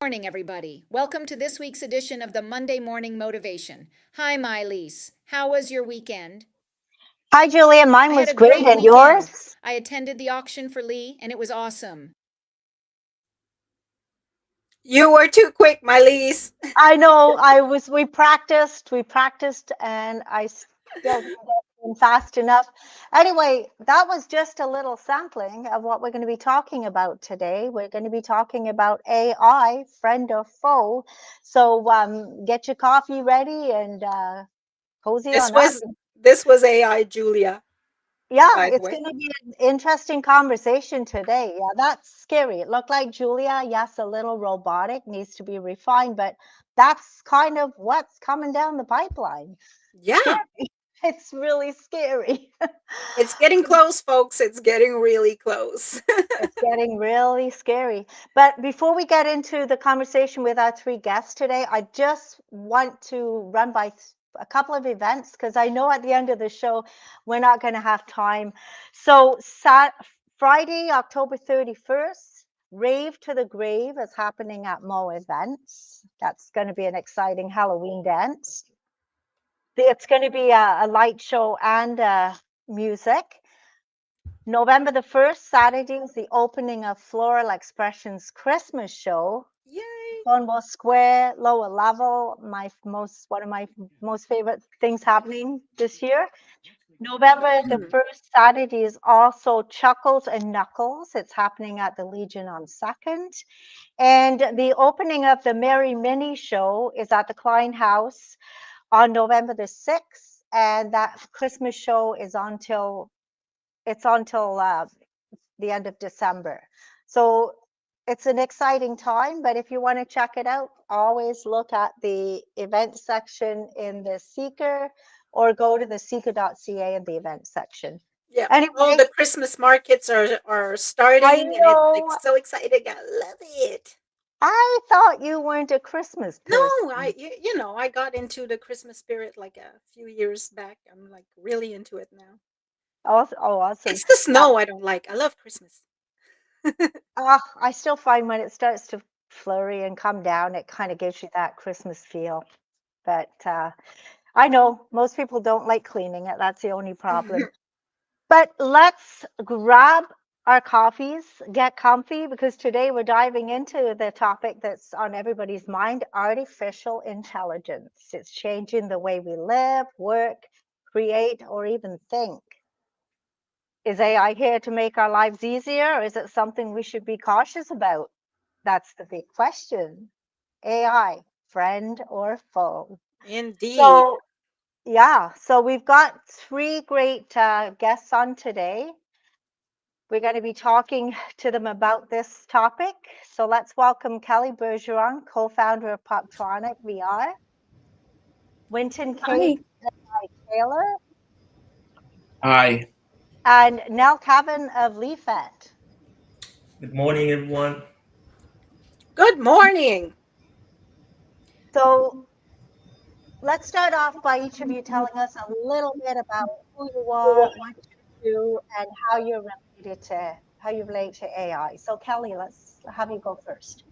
Morning, everybody. Welcome to this week's edition of the Monday Morning Motivation. Hi, Mylise. How was your weekend? Hi, Julia. Mine I had was a great. great And weekend. yours? I attended the auction for Lee, and it was awesome. You were too quick, my Lise. I know we practiced, and I still didn't get in fast enough. Anyway, that was just a little sampling of what we're going to be talking about today. We're going to be talking about AI, friend or foe. So get your coffee ready and cozy This on up. was this was AI, Julia, Yeah, by the it's way. going to be an interesting conversation today. Yeah, that's scary. It looked like Julia, yes, a little robotic, needs to be refined, but that's kind of what's coming down the pipeline. Scary. Yeah, It's really scary. it's getting close, folks. It's getting really close. It's getting really scary. But before we get into the conversation with our three guests today, I just want to run by a couple of events because I know at the end of the show we're not going to have time. So Friday, October 31st, Rave to the Grave is happening at Mo Events. That's going to be an exciting Halloween dance. It's going to be a light show and music. November the 1st, Saturday, is the opening of Floral Expressions Christmas show. Yay. Cornwall Square, lower level, one of my most favorite things happening this year. November the 1st, Saturday, is also Chuckles and Knuckles. It's happening at the Legion on 2nd. And the opening of the Merry Mini show is at the Klein House on November the 6th. And that Christmas show is until the end of December. So it's an exciting time, but if you want to check it out, always look at the event section in the Seeker or go to the seeker.ca in the event section. Yeah. Oh, Anyway, the Christmas markets are I starting and it's like know so exciting. I love it. I thought you weren't a Christmas No, person. I got into the Christmas spirit like a few years back. I'm like really into it now. Oh, awesome. It's the Uh, snow I don't like. I love Christmas. I still find when it starts to flurry and come down, it kind of gives you that Christmas feel. But I know most people don't like cleaning it. That's the only problem. But let's grab our coffees, get comfy, because today we're diving into the topic that's on everybody's mind, artificial intelligence. It's changing the way we live, work, create, or even think. Is AI here to make our lives easier, or is it something we should be cautious about? That's the big question. AI, friend or foe? Indeed. So, yeah, so we've got three great guests on today. We're going to be talking to them about this topic. So let's welcome Kelly Bergeron, co-founder of Poptronic VR, Winton Kate Hi. Taylor, Hi. and Nell Cavan of Leafet. Good morning, everyone. Good morning. So let's start off by each of you telling us a little bit about who you are, what you do, and how you relate to AI. So Kelly, let's have you go first.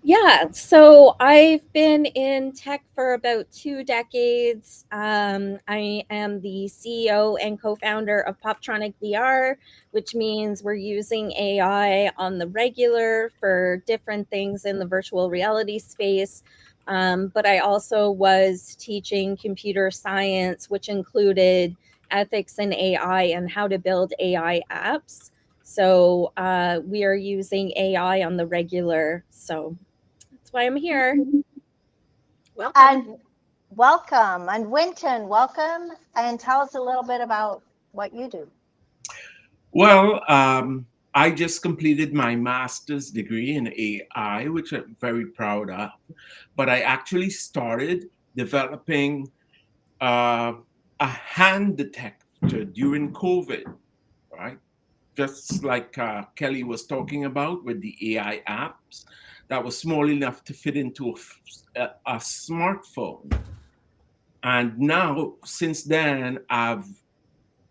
Yeah, so I've been in tech for about 2 decades. I am the CEO and co founder of Poptronic VR, which means we're using AI on the regular for different things in the virtual reality space. But I also was teaching computer science, which included ethics in AI and how to build AI apps. So we are using AI on the regular. So that's why I'm here. Welcome. And welcome. And Winton, welcome. And tell us a little bit about what you do. Well, I just completed my master's degree in AI, which I'm very proud of. But I actually started developing a hand detector during COVID, right? Just like Kelly was talking about with the AI apps, that was small enough to fit into a smartphone. And now, since then, I've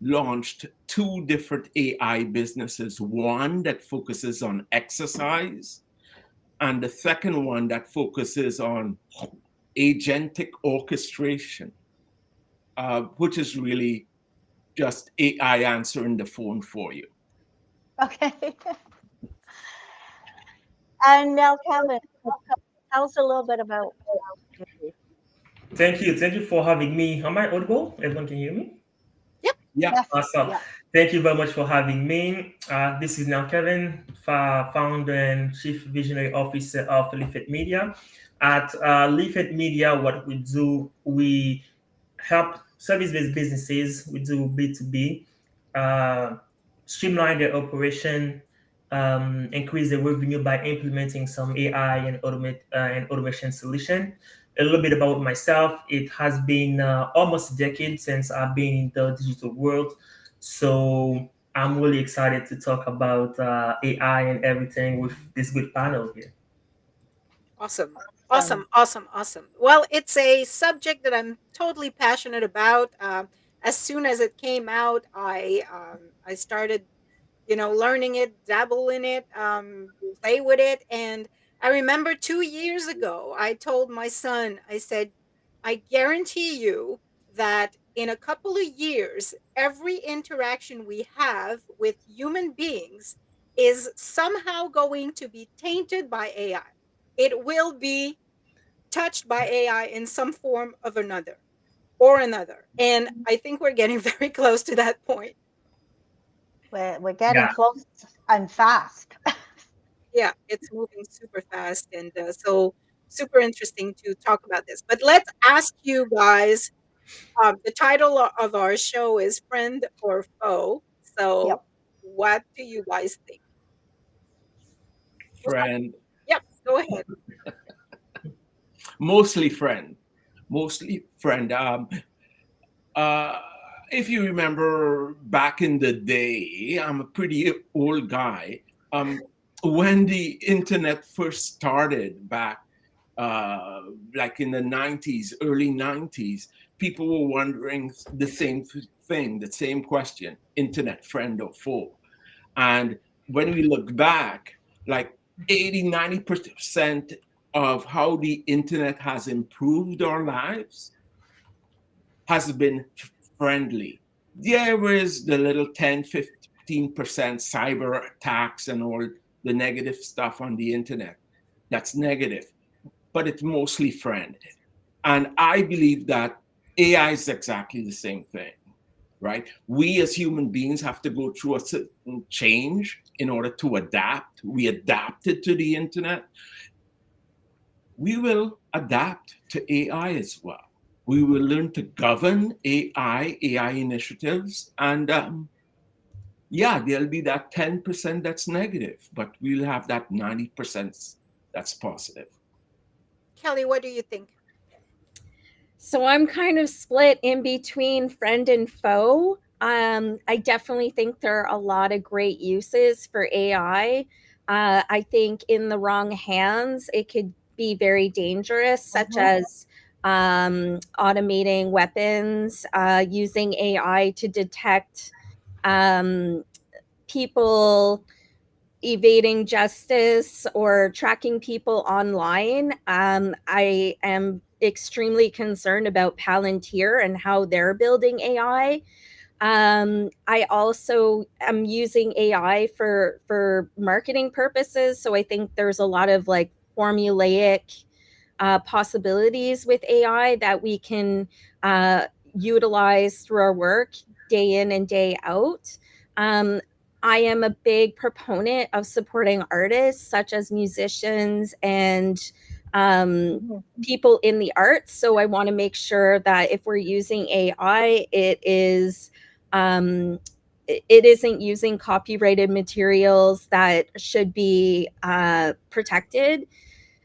launched two different AI businesses. One that focuses on exercise, and the second one that focuses on agentic orchestration, which is really just AI answering the phone for you. Okay. And now, Kevin, tell us a little bit about what you do. Thank you. Thank you for having me. Am I audible? Everyone can hear me? Yeah. Yes. Awesome. Yeah. Thank you very much for having me. This is now Kevin, founder and chief visionary officer of Leafet Media. At Leafet Media, what we do, we help service-based businesses. We do B2B, streamline their operation, increase their revenue by implementing some AI and automation solution. A little bit about myself. It has been almost a decade since I've been in the digital world. So I'm really excited to talk about AI and everything with this good panel here. Awesome. Awesome. Well, it's a subject that I'm totally passionate about. As soon as it came out, I started, learning it, dabble in it, play with it. And I remember 2 years ago, I told my son, I said, I guarantee you that in a couple of years, every interaction we have with human beings is somehow going to be tainted by AI. It will be touched by AI in some form of another or another. And I think we're getting very close to that point. We're getting Yeah. close and fast. Yeah, it's moving super fast, and so super interesting to talk about this. But let's ask you guys. The title of our show is "Friend or Foe." So, Yep. what do you guys think? We'll start- Friend, Yep, go ahead. mostly friend, mostly friend. Uh, if you remember back in the day, I'm a pretty old guy. When the internet first started back, like in the 90s, early 90s, people were wondering the same thing, the same question: internet friend or foe? And when we look back, like 80-90% of how the internet has improved our lives has been friendly. There is the little 10-15% cyber attacks and all the negative stuff on the internet. That's negative, but it's mostly friend. And I believe that AI is exactly the same thing, right? We as human beings have to go through a certain change in order to adapt. We adapted to the internet. We will adapt to AI as well. We will learn to govern AI initiatives, and yeah, there'll be that 10% that's negative, but we'll have that 90% that's positive. Kelly, what do you think? So I'm kind of split in between friend and foe. I definitely think there are a lot of great uses for AI. I think in the wrong hands, it could be very dangerous, such as automating weapons, using AI to detect people evading justice or tracking people online. I am extremely concerned about Palantir and how they're building AI. I also am using AI for marketing purposes, so I think there's a lot of like formulaic possibilities with AI that we can utilize through our work day in and day out. Um, I am a big proponent of supporting artists such as musicians and people in the arts. So I want to make sure that if we're using AI, it isn't using copyrighted materials that should be protected.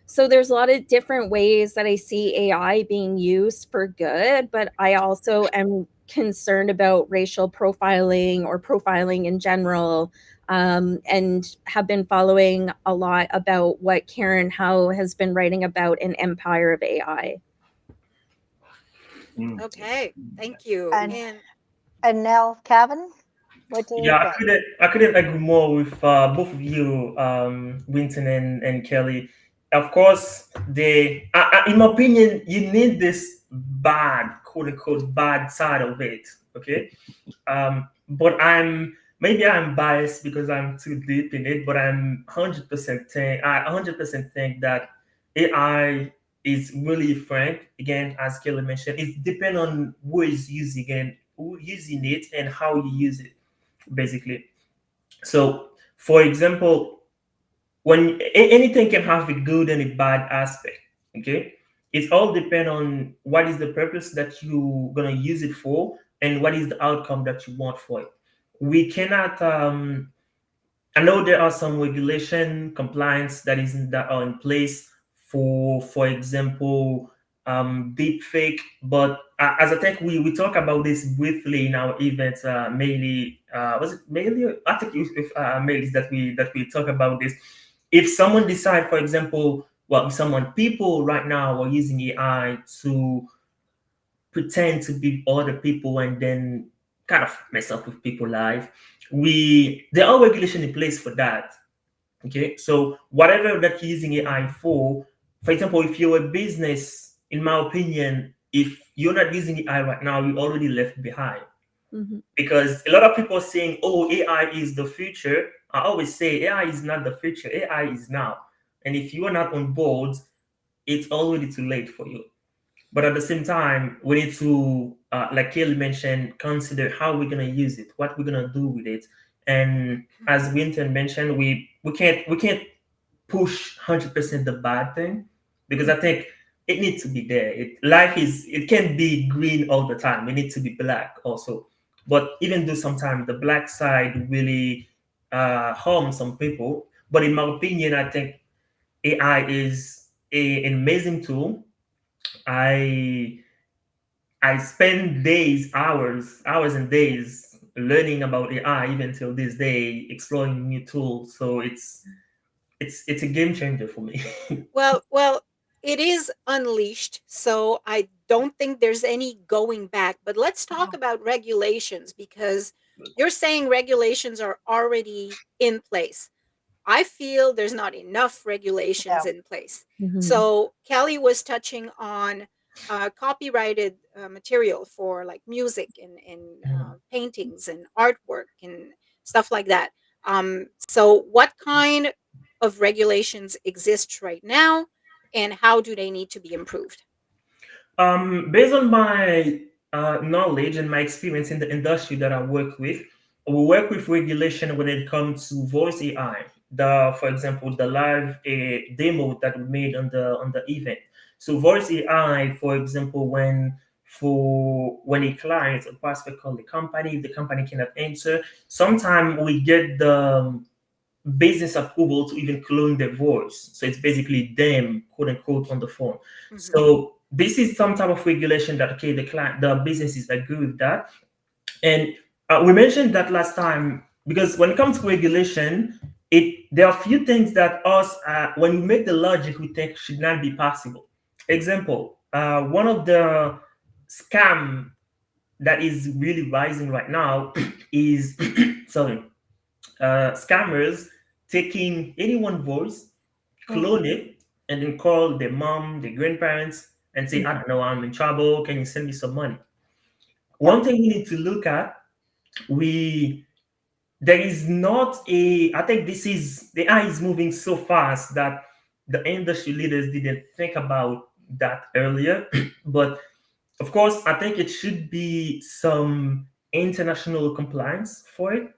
So there's a lot of different ways that I see AI being used for good, but I also am concerned about racial profiling or profiling in general, and have been following a lot about what Karen Howe has been writing about in Empire of AI. Okay, thank you. And now, Kevin, what do you Yeah, think? I couldn't agree more with both of you, Winton and Kelly. of course, in my opinion, you need this bad, quote unquote, bad side of it. Okay. But maybe I'm biased because I'm too deep in it, but I 100% think that AI is really frank. Again, as Kelly mentioned, it depends on who is using it and how you use it, basically. So, for example, anything can have a good and a bad aspect. Okay, it all depend on what is the purpose that you gonna use it for and what is the outcome that you want for it. We cannot I know there are some regulation compliance that are in place for example, deep fake. But as I think we talk about this briefly in our event, mainly was it mainly? I think if mainly that we talk about this. If someone decide, for example, well, if someone people right now are using AI to pretend to be other people and then kind of mess up with people life, there are regulation in place for that. Okay, so whatever that you're using AI for example, if you're a business, in my opinion, if you're not using AI right now, you're already left behind. Mhm. Because a lot of people are saying, oh, AI is the future. I always say AI is not the future, AI is now. And if you are not on board, it's already too late for you. But at the same time, we need to, like Kelly mentioned, consider how we're gonna use it, what we're gonna do with it. And as Winton mentioned, we can't push 100% the bad thing, because I think it needs to be there. It can't be green all the time. It needs to be black also. But even though sometimes the black side really harms some people, but in my opinion, I think AI is an amazing tool. I I spend days, hours and days learning about AI even till this day, exploring new tools. So it's a game changer for me. Well, it is unleashed, so I don't think there's any going back. But let's talk about regulations, because you're saying regulations are already in place. I feel there's not enough regulations Yeah. in place. Mhm. So Kelly was touching on copyrighted material for like music and paintings and artwork and stuff like that. So what kind of regulations exist right now, and how do they need to be improved? Based on my knowledge and my experience in the industry that I work with, we work with regulation when it comes to voice AI. For example, the live demo that we made on the event. So voice AI, for example, when a client or prospect call the company cannot answer. Sometimes we get the business approval to even clone their voice. So it's basically them, quote unquote, on the phone. Mhm. So this is some type of regulation that okay, the businesses agree with that. And we mentioned that last time, because when it comes to regulation, there are a few things that when we make the logic, we think should not be possible. Example, one of the scam that is really rising right now is sorry, scammers taking anyone's voice, clone it, and then call their mom, their grandparents, and say, I don't know, I'm in trouble. Can you send me some money? Yeah. One thing we need to look at, we there is not a I think this is the AI is moving so fast that the industry leaders didn't think about that earlier. But of course, I think it should be some international compliance for it.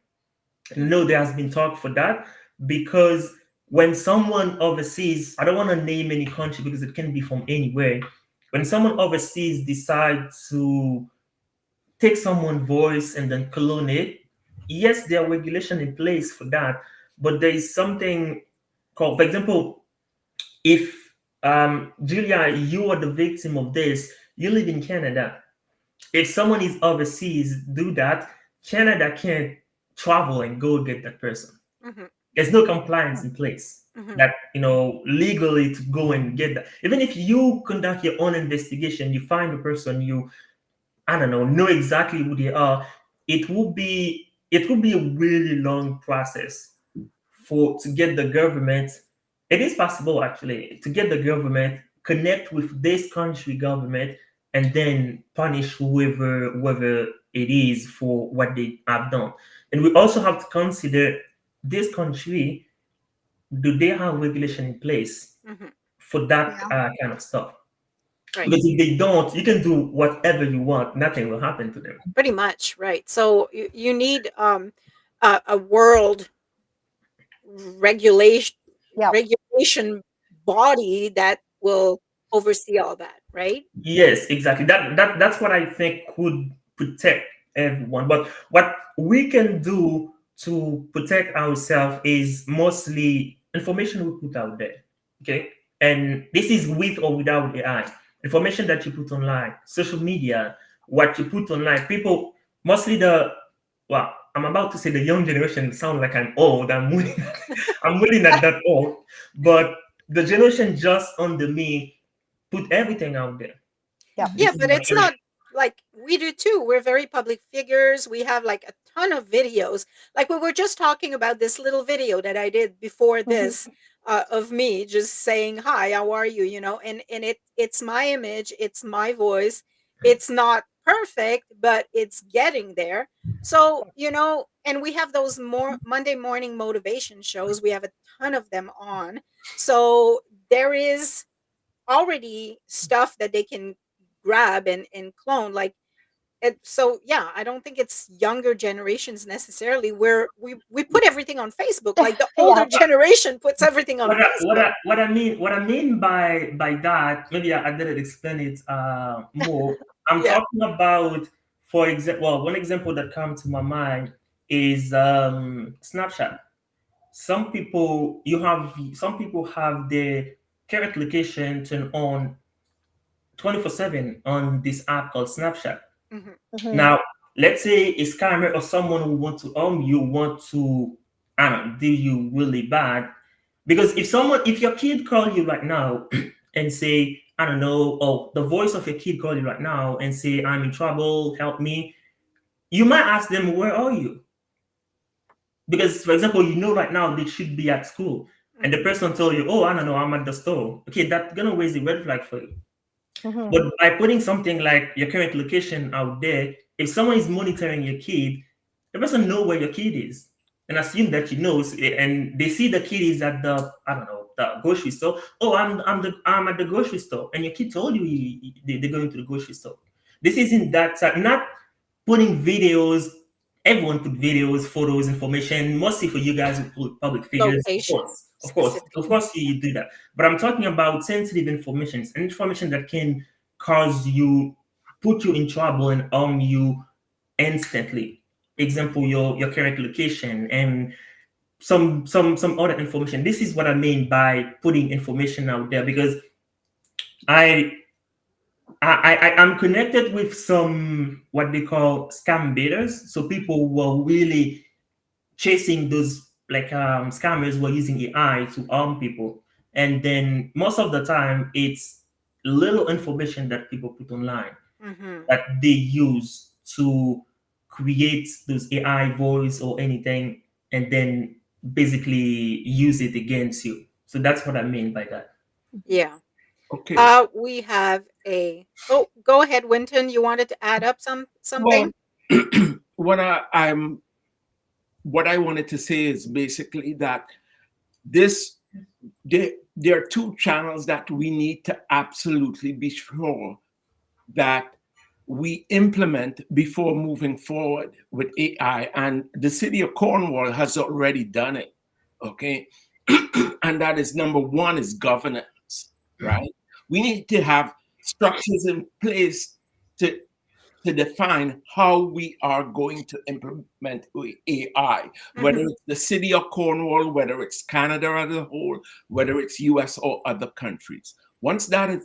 No, there has been talk for that, because when someone overseas, I don't want to name any country because it can be from anywhere. When someone overseas decides to take someone's voice and then clone it, yes, there are regulation in place for that, but there is something called, for example, if Julia, you are the victim of this, you live in Canada. If someone is overseas, do that, Canada can't travel and go get that person. Mhm. There's no compliance in place Mhm. that legally to go and get that. Even if you conduct your own investigation, you find the person, you I don't know exactly who they are, it would be a really long process for to get the government it is possible actually to get the government connect with this country government and then punish whoever it is for what they have done. And we also have to consider this country, do they have regulation in place Hmm. for that Yeah. kind of stuff? Right. Because if they don't, you can do whatever you want, nothing will happen to them. Pretty much, right. So you need a world regulation Yeah. regulation body that will oversee all that, right? Yes, exactly. That's what I think could protect everyone. But what we can do to protect ourselves is mostly information we put out there. Okay. And this is with or without AI. Information that you put online, social media, what you put online. People mostly well, I'm about to say the young generation sound like I'm old. I'm really not that old. But the generation just under me put everything out there. Yeah. Yeah, This is but what it's not like we do too. We're very public figures. We have like a ton of videos. Like we were just talking about this little video that I did before this of me just saying hi, how are you? You know, and it's my image, it's my voice. It's not perfect, but it's getting there. So you know, and we have those more Monday morning motivation shows. We have a ton of them on. So there is already stuff that they can grab and clone like it. So yeah, I don't think it's younger generations necessarily where we put everything on Facebook, like the older Yeah. generation puts everything on Facebook. what I mean by that, maybe I didn't explain it more. I'm Yeah. talking about, for example, well, one example that comes to my mind is Snapchat. Some people have their current location turned on 24/7 on this app called Snapchat. Hmm. Mhm. Now, let's say a scammer or someone who want to you want to, I don't know, do you really bad. Because if your kid call you right now and say, I don't know, or the voice of your kid call you right now and say, I'm in trouble, help me, you might ask them, where are you? Because, for example, you know right now they should be at school, and the Hmm. person told you, oh, I don't know, I'm at the store. Okay, that's gonna raise a red flag for you. Mhm. But by putting something like your current location out there, if someone is monitoring your kid, the person know where your kid is and assume that he knows, and they see the kid is at the, I don't know, the grocery store. Oh, I'm at the grocery store, and your kid told you they're going to the grocery store. This isn't that not putting videos. Everyone put videos, photos, information. Mostly for you guys who put public figures, Location of specifically. course, you do that. But I'm talking about sensitive information, and information that can cause you, put you in trouble and harm you instantly. Example, your current location and some other information. This is what I mean by putting information out there, because I I'm connected with some what they call scam baiters. So people were really chasing those, like scammers were using AI to harm people. And then most of the time it's little information that people put online Hmm. that they use to create those AI voice or anything, and then basically use it against you. So that's what I mean by that. Yeah. Okay. We have a oh, go ahead, Winton. You wanted to add up Well, something? what what I wanted to say is basically that this there are two channels that we need to absolutely be sure that we implement before moving forward with AI. And the city of Cornwall has already done it. Okay. And that is number one is governance, right? We need to have structures in place to define how we are going to implement AI, whether Hmm. it's the city of Cornwall, whether it's Canada as a whole, whether it's US or other countries. Once that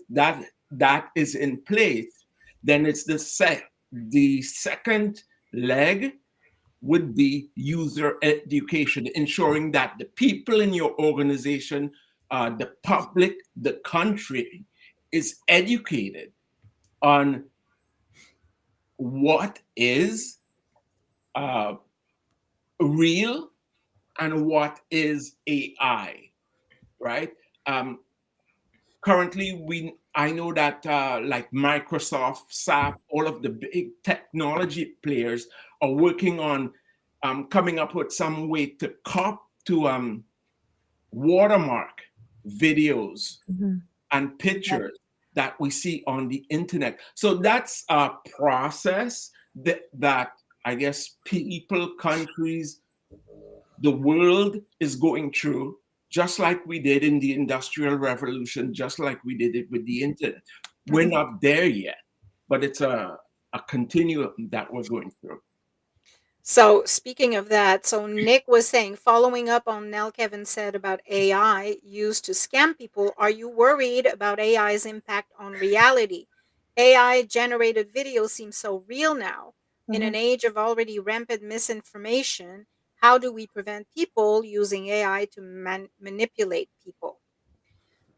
is in place, then it's the second leg would be user education, ensuring that the people in your organization, the public, the country is educated on what is real and what is AI, right? Um, Currently, I know that like Microsoft, SAP, all of the big technology players are working on coming up with some way to watermark videos Mhm. and pictures that we see on the internet. So that's a process that I guess people, countries, the world is going through, just like we did in the Industrial Revolution, just like we did it with the internet. We're not there yet, but it's a continuum that we're going through. So speaking of that, so Nick was saying, following up on Nell Kevin said about AI used to scam people, are you worried about AI's impact on reality? AI generated video seems so real now. In an age of already rampant misinformation, how do we prevent people using AI to manipulate people?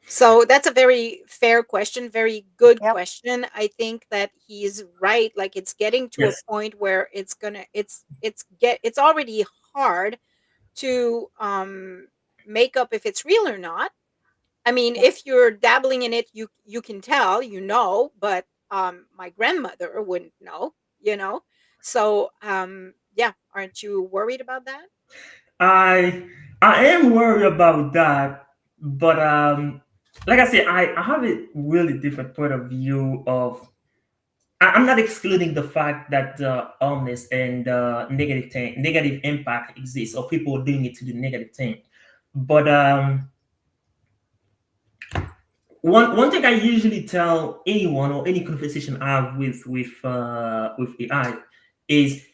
So that's a very fair question, very good Yep. question. I think that he's right. Like it's getting to a Yes. point where it's already hard to make up if it's real or not. I mean, Yep. if you're dabbling in it, you can tell, but my grandmother wouldn't know, you know. So yeah, aren't you worried about that? I I am worried about that, but like I said, I have a really different point of view of. I'm not excluding the fact that the illness and negative impact exists, or people doing it to do negative thing. But one thing I usually tell anyone or any conversation I have with AI is,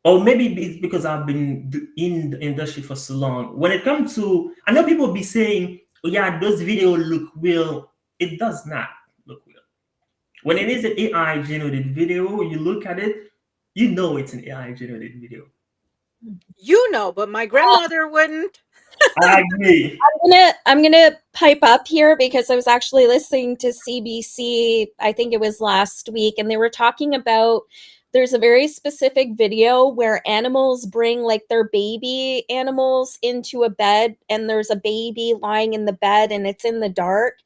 or maybe it's because I've been in the industry for so long. When it comes to, I know people be saying, "Oh yeah, those videos look real." It does not look real. When it is an AI generated video, you look at it, you know it's an AI generated video. You know, but my grandmother wouldn't. I agree. I'm gonna pipe up here because I was actually listening to CBC, I think it was last week, and they were talking about there's a very specific video where animals bring like their baby animals into a bed, and there's a baby lying in the bed and it's in the dark,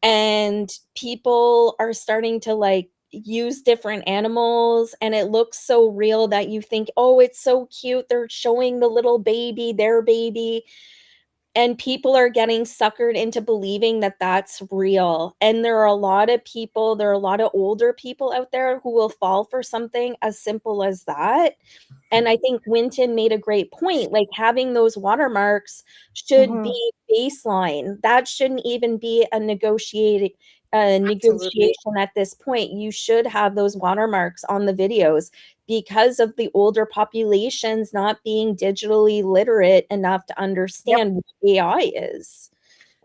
and people are starting to like use different animals, and it looks so real that you think, oh, it's so cute, they're showing the little baby, their baby, and people are getting suckered into believing that that's real. And there are a lot of people, there are a lot of older people out there who will fall for something as simple as that. And I think Winton made a great point. Like having those watermarks should Mhm. be baseline. That shouldn't even be a Absolutely. negotiation at this point. You should have those watermarks on the videos because of the older populations not being digitally literate enough to Yep. understand what AI is.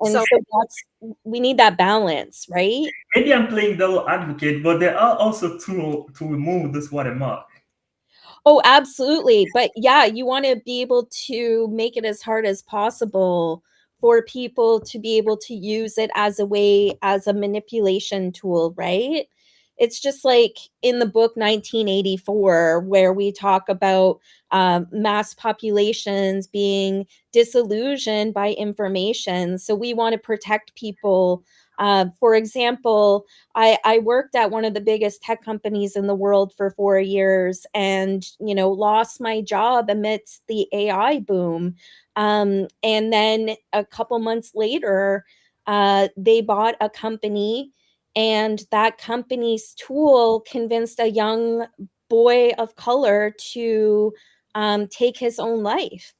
And So so we need that balance, right? Maybe I'm playing devil advocate, but there are also tools to remove this watermark. Oh, absolutely. But yeah, you want to be able to make it as hard as possible for people to be able to use it as a way, as a manipulation tool, right? It's just like in the book 1984, where we talk about mass populations being disillusioned by information. So we want to protect people. For example, I worked at one of the biggest tech companies in the world for 4 years, and, lost my job amidst the AI boom. And then a couple months later, they bought a company, and that company's tool convinced a young boy of color to take his own life.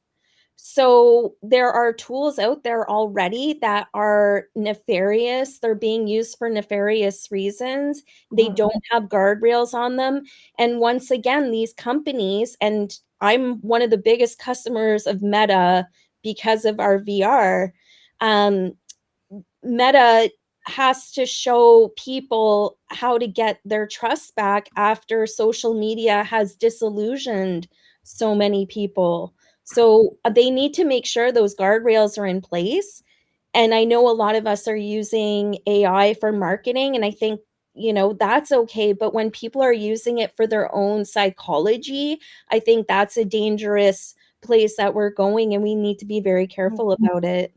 So there are tools out there already that are nefarious. They're being used for nefarious reasons. They Mhm. don't have guardrails on them. And once again, these companies, and I'm one of the biggest customers of Meta because of our VR. Um, Meta has to show people how to get their trust back after social media has disillusioned so many people. So they need to make sure those guardrails are in place. And I know a lot of us are using AI for marketing, and I think, that's okay. But when people are using it for their own psychology, I think that's a dangerous place that we're going, and we need to be very careful about it.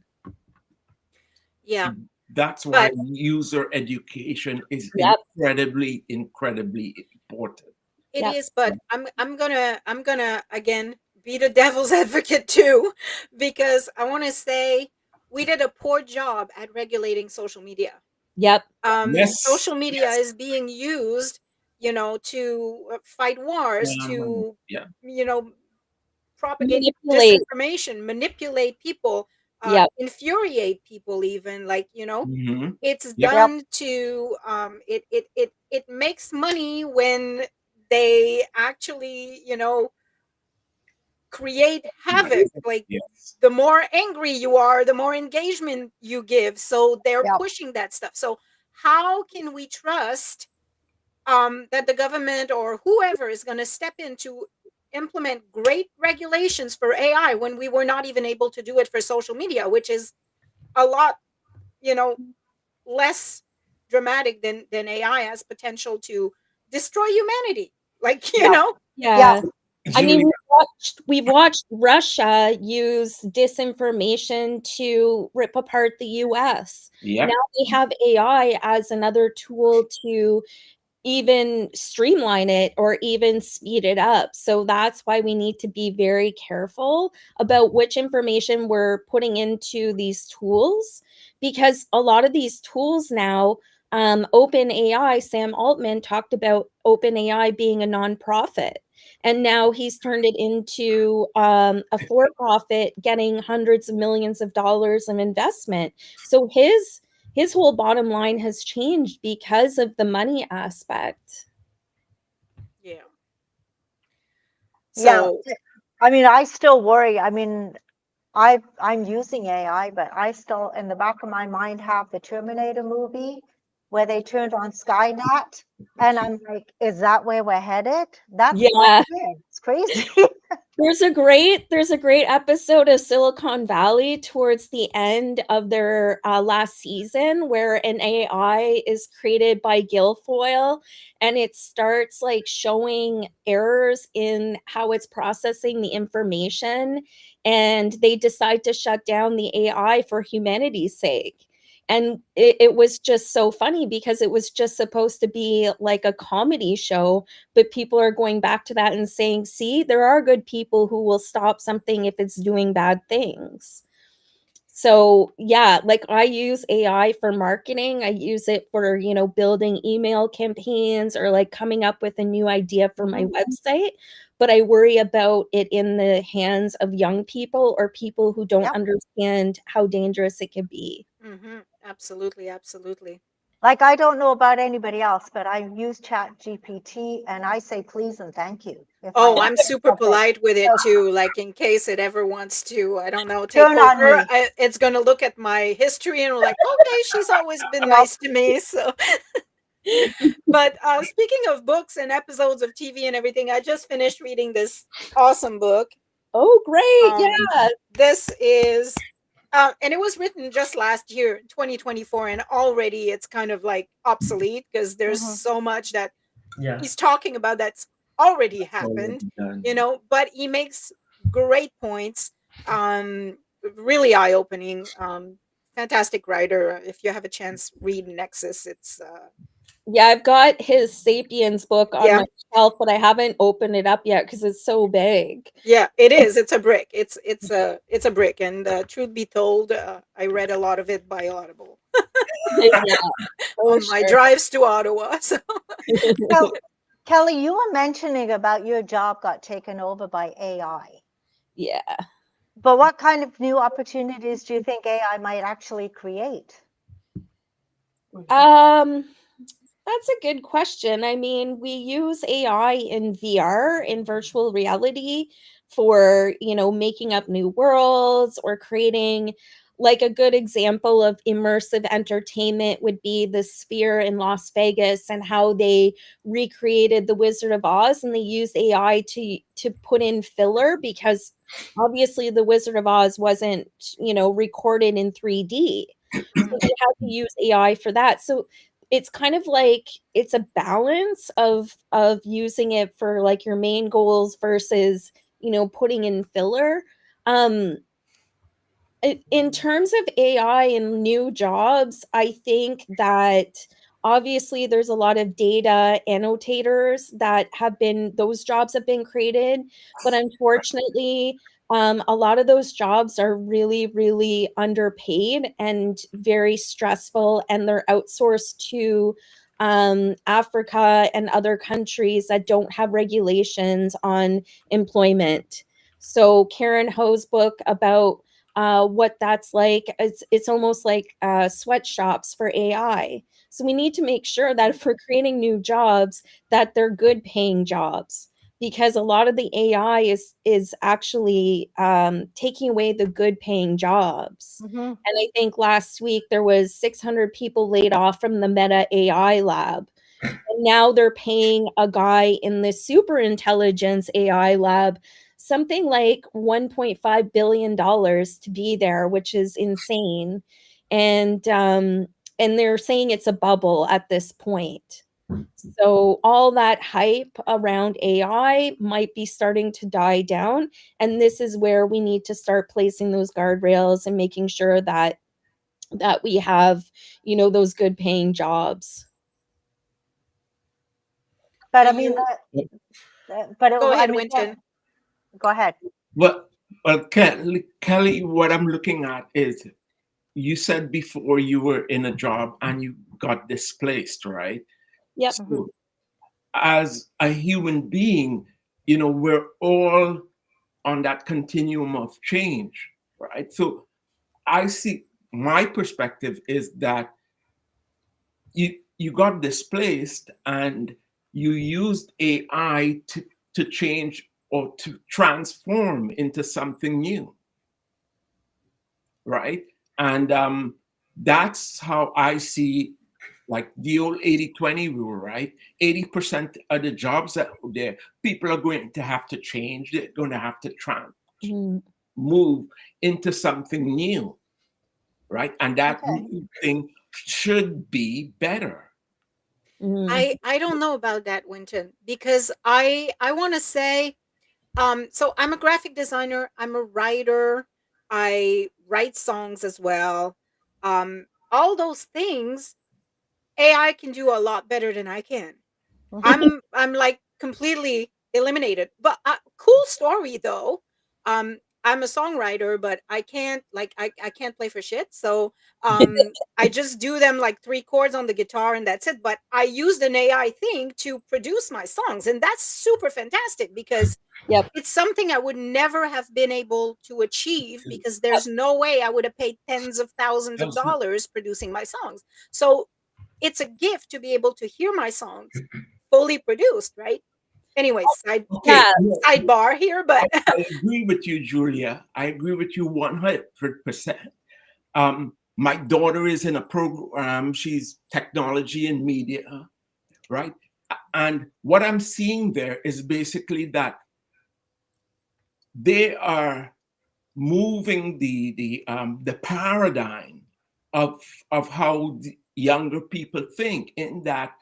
Yeah. That's why But user education is Yep. incredibly important. it Yep. is, but I'm gonna again be the devil's advocate too, because I want to say we did a poor job at regulating social media. Yep. Yes, Social media yes. is being used, to fight wars, to Yeah. you know propagate Manipulate. disinformation, manipulate people, Yep. infuriate people, even like Hmm. it's Yep. Yep. done to it makes money when they actually create havoc. Like, Yes. the more angry you are, the more engagement you give, so they're Yep. pushing that stuff. So how can we trust that the government or whoever is going to step in to implement great regulations for AI when we were not even able to do it for social media, which is a lot, you know, less dramatic than AI has potential to destroy humanity. Like, Yep. Yeah. I mean, Julia. we've watched Russia use disinformation to rip apart the US. Yep. Now we have AI as another tool to even streamline it or even speed it up. So that's why we need to be very careful about which information we're putting into these tools, because a lot of these tools now, OpenAI, Sam Altman talked about OpenAI being a nonprofit. And now he's turned it into a for-profit, getting hundreds of millions of dollars of investment. So his whole bottom line has changed because of the money aspect. Yeah. Yeah. So I mean, I still worry. I mean, I'm using AI, but I still, in the back of my mind, have the Terminator movie where they turned on Skynet, and I'm like, is that where we're headed? That's Yeah. weird. It's crazy. There's a great episode of Silicon Valley towards the end of their last season where an AI is created by Guilfoyle, and it starts like showing errors in how it's processing the information, and they decide to shut down the AI for humanity's sake. And it was just so funny because it was just supposed to be like a comedy show, but people are going back to that and saying, see, there are good people who will stop something if it's doing bad things. So yeah, like I use AI for marketing. I use it for, building email campaigns or like coming up with a new idea for my website. But I worry about it in the hands of young people or people who don't Yep. understand how dangerous it can be. absolutely, absolutely. Like, I don't know about anybody else, but I use Chat GPT and I say please and thank you if I Oh, have I'm super something. polite with it So too. Like, in case it ever wants to, I don't know, take turn on over, me. it's gonna look at my history and like, okay, she's always been Yep. nice to me. So, but speaking of books and episodes of TV and everything, I just finished reading this awesome book. Oh, great. Um, Yeah. this is, and it was written just last year, 2024, and already it's kind of like obsolete because there's Mhm. so much that Yeah. he's talking about that's already happened, Already done. but he makes great points. Really eye-opening. Fantastic writer. If you have a chance, read Nexus. It's Yeah, I've got his Sapiens book on yeah, my shelf, but I haven't opened it up yet because it's so big. yeah, it is. It's a brick. It's a brick. And truth be told, I read a lot of it by Audible Yeah, for on my sure. drives to Ottawa. So So, Kelly, you were mentioning about your job got taken over by AI. Yeah. But what kind of new opportunities do you think AI might actually create? Um, that's a good question. I mean, we use AI in VR, in virtual reality, for, making up new worlds or creating, like a good example of immersive entertainment would be the Sphere in Las Vegas and how they recreated the Wizard of Oz, and they used AI to put in filler because obviously the Wizard of Oz wasn't, recorded in 3D. So they had to use AI for that. So it's kind of like it's a balance of using it for like your main goals versus, putting in filler. Um In terms of AI and new jobs, I think that obviously there's a lot of data annotators that have been, those jobs have been created, but unfortunately, a lot of those jobs are really, really underpaid and very stressful, and they're outsourced to Africa and other countries that don't have regulations on employment. So Karen Ho's book about what that's like. It's almost like sweatshops for AI. So we need to make sure that if we're creating new jobs, that they're good paying jobs, because a lot of the AI is actually taking away the good paying jobs. Mhm. And I think last week there was 600 people laid off from the Meta AI lab. And now they're paying a guy in this super intelligence AI lab something like $1.5 billion to be there, which is insane. And they're saying it's a bubble at this point. So all that hype around AI might be starting to die down. And this is where we need to start placing those guardrails and making sure that we have, those good paying jobs. But Do I mean, you but it, go I ahead, mean, yeah, Winton? go ahead. Well, Kelly, what I'm looking at is you said before you were in a job and you got displaced, right? Yep. So as a human being, we're all on that continuum of change, right? So I see, my perspective is that you got displaced and you used AI to change or to transform into something new, right? And that's how I see, like the old 80-20 rule, right? 80% of the jobs that are there, people are going to have to change. They're going to have to move into something new, right? And that Okay. new thing should be better. I don't know about that, Winton, because I want to say, so I'm a graphic designer, I'm a writer, I write songs as well. All those things AI can do a lot better than I can. I'm like completely eliminated. But cool story though. I'm a songwriter, but I can't like I can't play for shit. So I just do them like 3 chords on the guitar and that's it. But I used an AI thing to produce my songs, and that's super fantastic because Yep. it's something I would never have been able to achieve because there's no way I would have paid tens of thousands of dollars producing my songs. So it's a gift to be able to hear my songs fully produced, right? Anyway, Okay, sidebar here, but I agree with you, Julia. I agree with you 100%. My daughter is in a program. She's technology and media, right? And what I'm seeing there is basically that they are moving the paradigm of how the younger people think, in that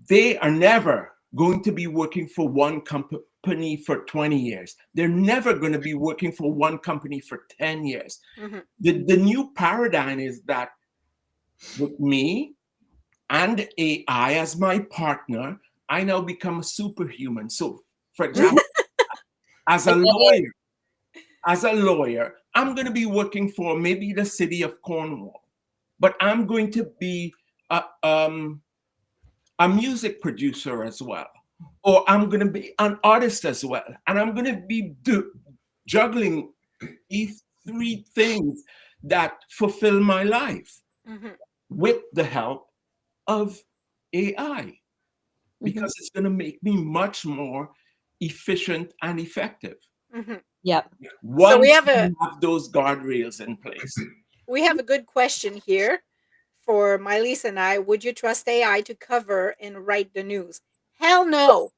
they are never going to be working for one company for 20 years. They're never going to be working for one company for 10 years. Mhm. The new paradigm is that with me and AI as my partner, I now become a superhuman. So, for example, as a lawyer, I'm going to be working for maybe the city of Cornwall, but I'm going to be a music producer as well, or I'm going to be an artist as well, and I'm going to be juggling these 3 things that fulfill my life Mhm. with the help of AI, because it's going to make me much more efficient and effective Mhm. Yep. So once you have those guardrails in place. we have a good question here for Miley and I. Would you trust AI to cover and write the news? Hell no.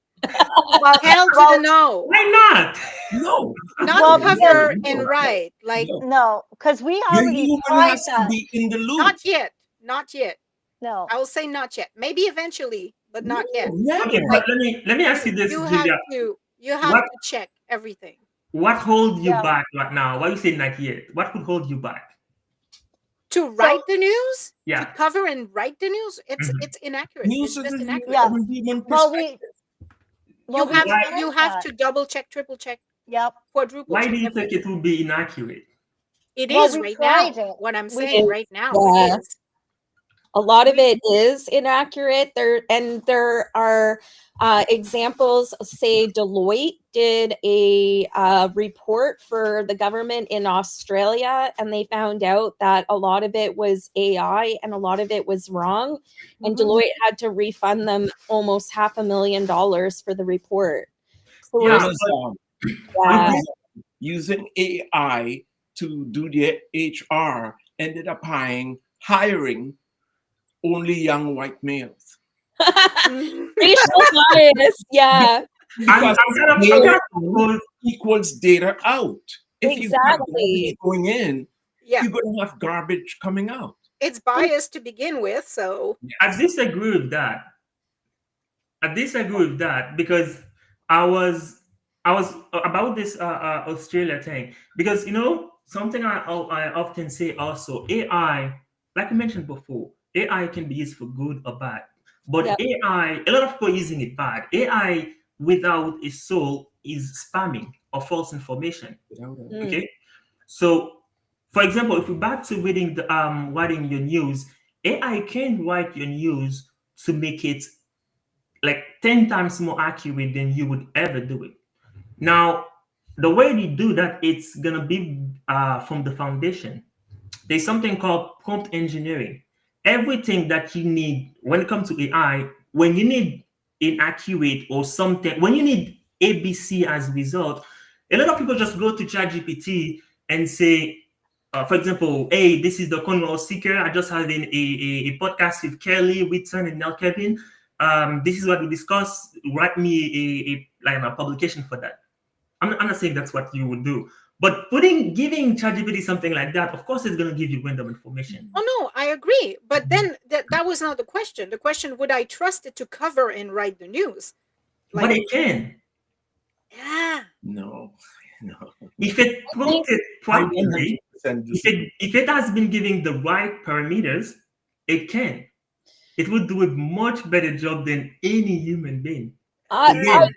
Well, Hell to the no. Why not? No, Not well, cover no, and no, write. Like no. no, because we The already human tried has to that. be in the loop. not yet. Not yet. No. I will say not yet. Maybe eventually, but not No, yet. never. Okay, Like but let me ask you this, you have Julia. to What check everything. what holds you Yeah. back right now? Why you say not yet? What could hold you back? To write the news, to Yeah. cover and write the news, it's Mhm. it's inaccurate. News It's is just a inaccurate. Yeah. from human Well, perspective. You we have tried you have that. to double check, triple check, Yep. quadruple Why check do you think everything. it will be inaccurate? It Well, is we right tried now. it. What I'm We saying did. right now, it Yeah. is. A lot of We- it is inaccurate. There are examples. Say Deloitte did a report for the government in Australia, and they found out that a lot of it was AI and a lot of it was wrong. And Mhm. Deloitte had to refund them almost $500,000 for the report. So we're Yeah, Amazon, yeah, this- using AI to do their HR, ended up hiring only young white males racial bias. Yeah, because I'm kind of data in opposed. equals data out. If you have exactly. garbage going in, yeah, you're going to have garbage coming out. it's biased to begin with, so I disagree with that. I disagree with that because I was about this Australia thing because something I often say also AI, like I mentioned before, AI can be used for good or bad, but Yep. AI, a lot of people are using it bad. AI without a soul is spamming or false information. Mm. Okay, so for example, if we back to reading the writing your news, AI can write your news to make it like 10 times more accurate than you would ever do it. Now, the way they do that, it's gonna be from the foundation. There's something called prompt engineering. Everything that you need when it comes to AI, when you need inaccurate or something, when you need ABC as result, a lot of people just go to ChatGPT and say, for example, hey, this is the Cornwall Seeker. I just had a podcast with Kelly Whitson and Nell Kevin. This is what we discussed. Write me a publication for that. I'm not saying that's what you would do, but giving ChatGPT something like that, of course, it's going to give you random information. oh no, I agree. But then that was not the question. The question, would I trust it to cover and write the news? But it can. Yeah. No. If it I think prompted I properly, 100% if disagree. it has been giving the right parameters, it can. It would do a much better job than any human being. I Again,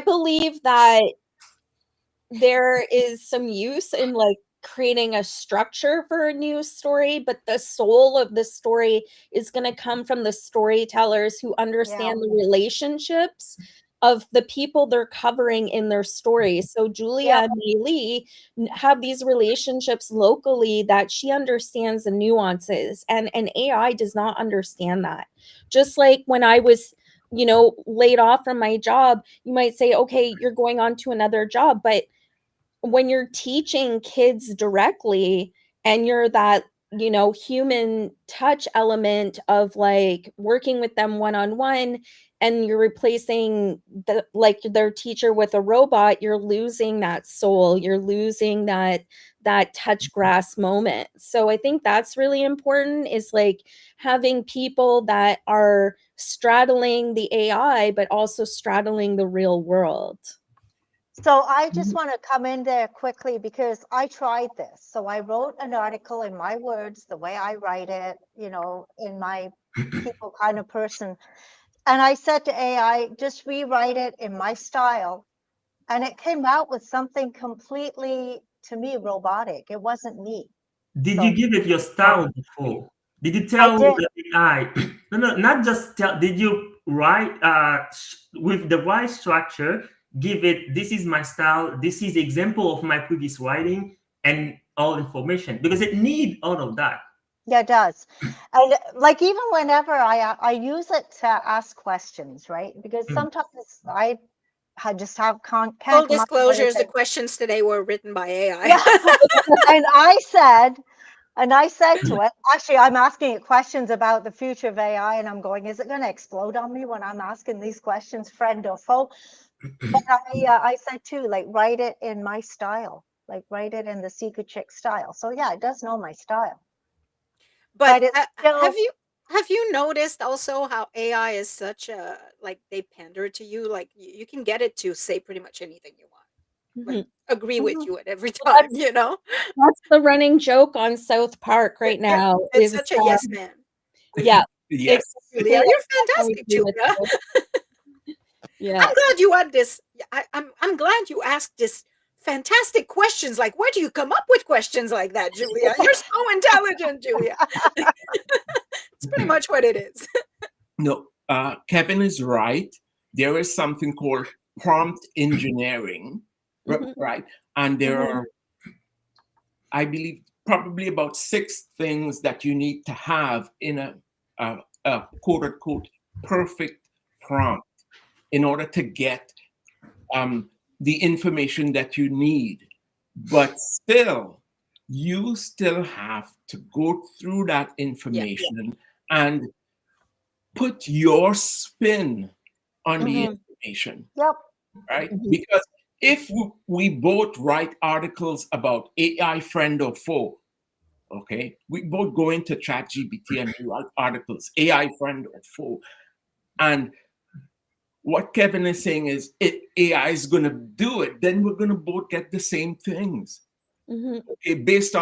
believe that there is some use in like creating a structure for a news story, but the soul of the story is going to come from the storytellers who understand the relationships of the people they're covering in their story. So Julia Yep. and Mei Lee have these relationships locally that she understands the nuances, and AI does not understand that. Just like when I was laid off from my job, you might say, okay, you're going on to another job, but when you're teaching kids directly and you're that human touch element of like working with them one-on-one, and you're replacing their teacher with a robot, you're losing that soul, you're losing that touch grass moment. So I think that's really important, is like having people that are straddling the AI but also straddling the real world. So I just want to come in there quickly because I tried this. So I wrote an article in my words, the way I write it, in my people kind of person. And I said to AI, just rewrite it in my style. And it came out with something completely, to me, robotic. It wasn't me. did So you give it your style before? Did you I tell did. the AI? No, not just tell. Did you write with the right structure? Give it. This is my style. This is example of my previous writing and all information because it need all of that. Yeah, it does. And like even whenever I use it to ask questions, right? Because Mm. sometimes I just can't Full come up with disclosures, the anything. questions today were written by AI. Yeah. And I said to it, actually, I'm asking it questions about the future of AI, and I'm going, is it going to explode on me when I'm asking these questions, friend or foe? But I said too, like, write it in my style, like write it in the Secret Chick style. So yeah, it does know my style. But But it's still, have you noticed also how AI is such a like they pander to you. Like you can get it to say pretty much anything you want. Like Mhm. agree with Mhm. you at every Well, time, you know? that's the running joke on South Park right Yeah, now it's is, such a yes man. yeah, Yes. exactly. Julia, I you're definitely fantastic, agree with Julia. you. Yeah. I'm glad you had this. I'm glad you asked this fantastic questions. Like, where do you come up with questions like that, Julia? You're so intelligent, Julia. It's pretty much what it is. No, Kevin is right. There is something called prompt engineering, Mhm. right? And there Mhm. are, I believe, probably about 6 things that you need to have in a quote unquote perfect prompt in order to get the information that you need. But still, you still have to go through that Yeah. information and put your spin on the Mhm. information, Yep. right? Mhm. Because if we both write articles about AI friend or foe, okay, we both go into ChatGPT and we write articles, AI friend or foe, and what Kevin is saying is AI is going to do it, then we're going to both get the same things, Mhm. okay, based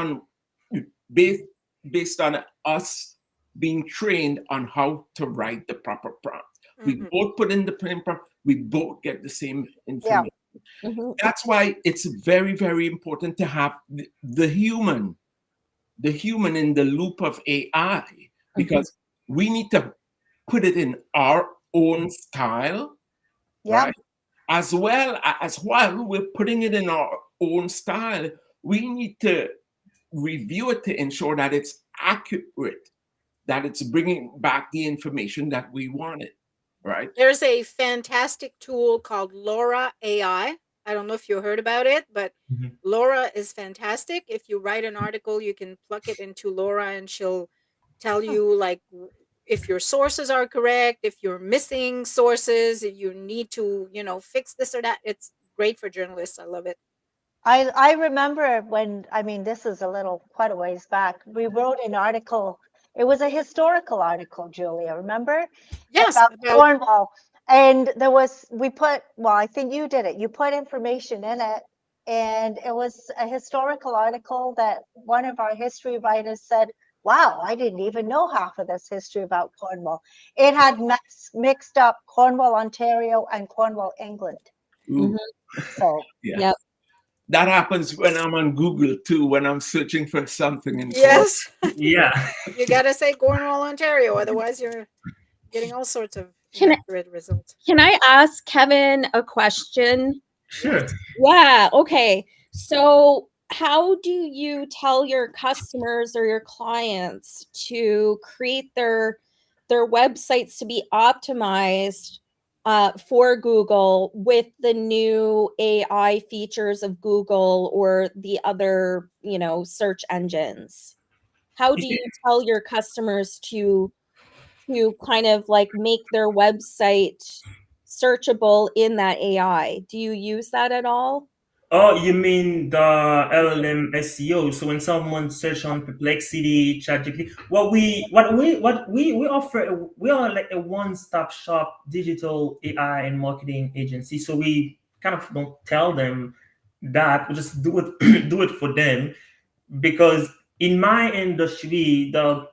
based on us being trained on how to write the proper prompt. We Mhm. both put in the plain prompt, we both get the same Yeah. information. Mhm. That's why it's very, very important to have the human in the loop of AI, because we need to put it in our own style, Yep. right? As while we're putting it in our own style, we need to review it to ensure that it's accurate, that it's bringing back the information that we wanted, right? There's a fantastic tool called Laura AI. I don't know if you heard about it, but Mhm. Laura is fantastic. If you write an article, you can plug it into Laura and she'll tell Hmm. you like if your sources are correct, if you're missing sources, if you need to, fix this or that. It's great for journalists. I love it. I remember when, I mean, this is quite a ways back. We wrote an article. It was a historical article, Julia, remember? Yes, About about Cornwall. And well, I think you did it. You put information in it. And it was a historical article that one of our history writers said, wow, I didn't even know half of this history about Cornwall. It had mixed up Cornwall, Ontario, and Cornwall, England. Ooh, Mhm. So, yeah. Yep. That happens when I'm on Google too, when I'm searching for something in Cornwall. yes. Yeah. You gotta say Cornwall, Ontario, otherwise you're getting all sorts of Can inaccurate results. can I ask Kevin a question? Sure. Yes. Yeah, okay. So, how do you tell your customers or your clients to create their websites to be optimized for Google with the new AI features of Google or the other, search engines? How do you tell your customers to kind of like make their website searchable in that AI? Do you use that at all? Oh, you mean the LLM SEO? So when someone search on Perplexity, ChatGPT, what we offer, we are like a one-stop shop digital AI and marketing agency. So we kind of don't tell them that, we just do it do it for them, because in my industry, the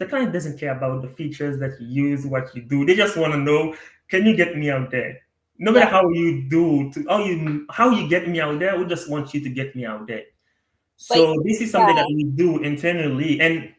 client doesn't care about the features that you use, what you do. They just want to know, can you get me out there? No matter Yeah. how you do, how you get me out there, we just want you to get me out there. Like, So this is something yeah. that we do internally, and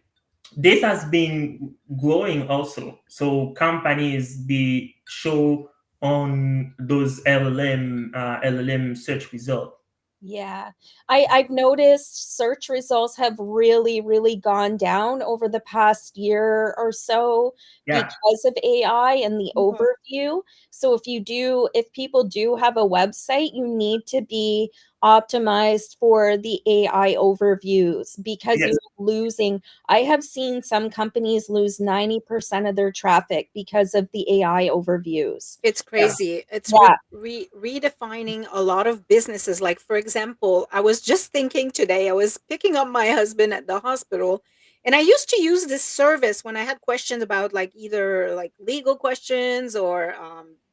this has been growing also. So companies be show on those LLM search results. Yeah. I've noticed search results have really, really gone down over the past year or so Yeah. because of AI and the mhm. overview. So if people do have a website, you need to be optimized for the AI overviews because Yes. you're losing. I have seen some companies lose 90% of their traffic because of the AI overviews. It's Yeah. crazy. It's Yeah. redefining a lot of businesses. Like, for example, I was just thinking today, I was picking up my husband at the hospital, And I used to use this service when I had questions about like either like legal questions or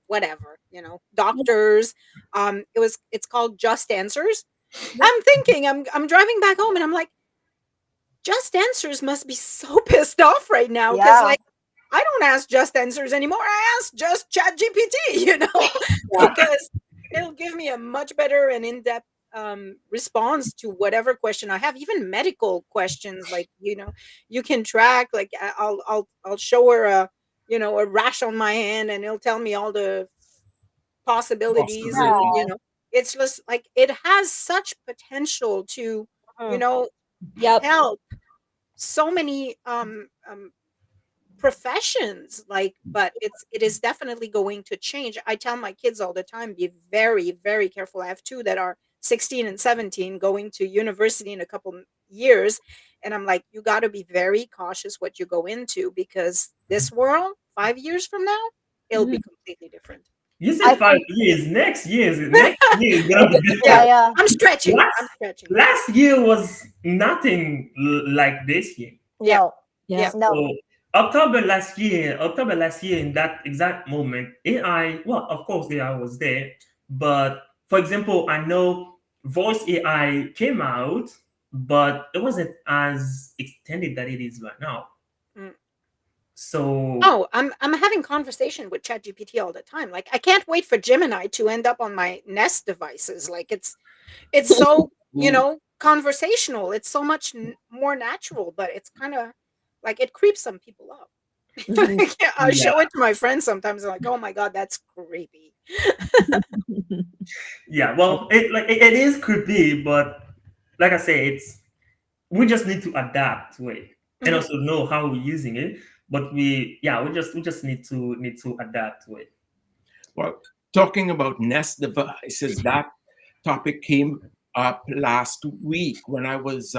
whatever, doctors. It's called Just Answers. I'm thinking I'm driving back home and I'm like, Just Answers must be so pissed off right now because Yeah. like I don't ask Just Answers anymore. I ask just Chat GPT, Yeah. because it'll give me a much better and in-depth response to whatever question I have, even medical questions. Like, you can track, like I'll show her a rash on my hand and it'll tell me all the possibilities. And, Possibility. it's just like it has such potential to, you Mhm. know, Yep. help so many professions, like, but it is definitely going to change. I tell my kids all the time, be very, very careful. I have two that are 16 and 17 going to university in a couple years, and I'm like, you got to be very cautious what you go into, because this world 5 years from now, it'll be completely different. You I said 5 years. Next year is gonna be Yeah, different. yeah. I'm stretching. Last I'm stretching. last year was nothing like this year. Yeah. No. Yeah. No. So October last year, in that exact moment, AI. Well, of course, AI was there, but for example, I know voice AI came out, but it wasn't as extended that it is right now. Mm. So Oh, I'm having conversation with ChatGPT all the time. Like, I can't wait for Gemini to end up on my Nest devices. Like, it's so, conversational. It's so much more natural, but it's kind of like it creeps some people up. Mhm. Like, yeah, I yeah, show it to my friends sometimes. I'm like, oh my god, that's creepy. yeah. Well, it is creepy, but like I say, we just need to adapt to it and Mhm. also know how we're using it. But we just need to adapt to it. Well, talking about Nest devices, that topic came up last week when I was